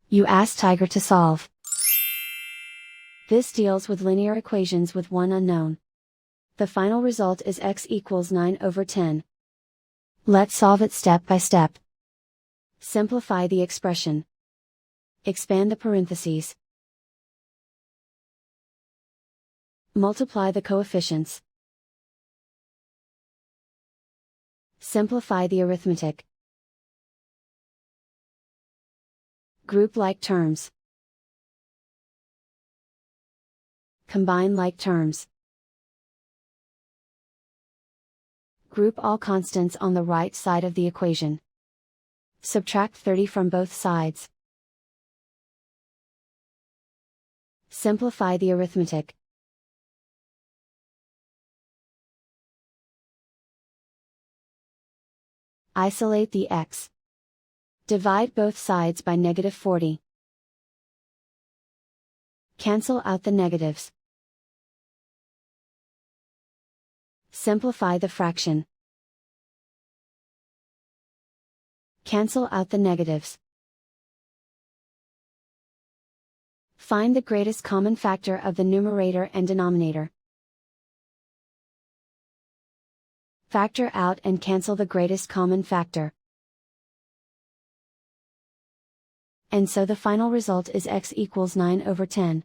You ask Tiger to solve. This deals with linear equations with one unknown. The final result is x equals 9/10. Let's solve it step by step. Simplify the expression. Expand the parentheses. Multiply the coefficients. Simplify the arithmetic. Group like terms. Combine like terms. Group all constants on the right side of the equation. Subtract 30 from both sides. Simplify the arithmetic. Isolate the x. Divide both sides by -40. Cancel out the negatives. Simplify the fraction. Cancel out the negatives. Find the greatest common factor of the numerator and denominator. Factor out and cancel the greatest common factor. And so the final result is x equals 9/10.